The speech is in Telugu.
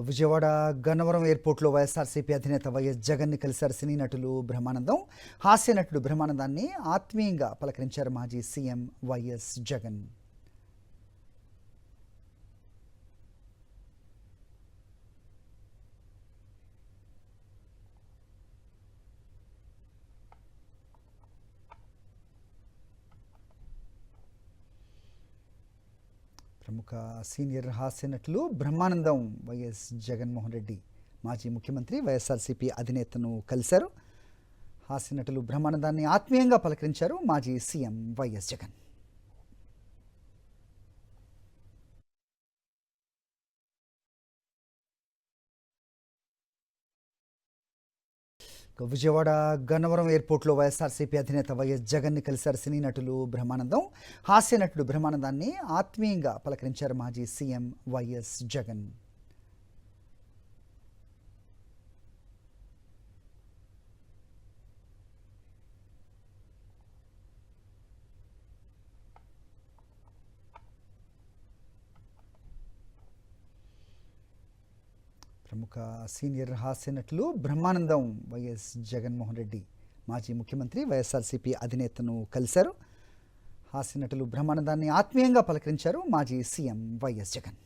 విజయవాడ గన్నవరం ఎయిర్పోర్ట్లో వైఎస్ఆర్సీపీ అధినేత వైఎస్ జగన్ని కలిశారు సినీ నటులు బ్రహ్మానందం. హాస్య నటుడు బ్రహ్మానందాన్ని ఆత్మీయంగా పలకరించారు మాజీ సీఎం వైఎస్ జగన్. ప్రముఖ సీనియర్ హాస్య నటులు బ్రహ్మానందం వైఎస్ జగన్మోహన్ రెడ్డి మాజీ ముఖ్యమంత్రి వైఎస్ఆర్సీపీ అధినేతను కలిశారు. హాస్య నటులు బ్రహ్మానందాన్ని ఆత్మీయంగా పలకరించారు మాజీ సీఎం వైఎస్ జగన్. విజయవాడ గన్నవరం ఎయిర్పోర్ట్లో వైఎస్ఆర్సీపీ అధినేత వైఎస్ జగన్ని కలిశారు సినీ నటులు బ్రహ్మానందం. హాస్య నటుడు బ్రహ్మానందాన్ని ఆత్మీయంగా పలకరించారు మాజీ సీఎం వైఎస్ జగన్. ప్రముఖ సీనియర్ హాస్య నటులు బ్రహ్మానందం వైఎస్ జగన్మోహన్ రెడ్డి మాజీ ముఖ్యమంత్రి వైఎస్ఆర్సీపీ అధినేతను కలిశారు. హాస్య నటులు బ్రహ్మానందాన్ని ఆత్మీయంగా పలకరించారు మాజీ సీఎం వైఎస్ జగన్.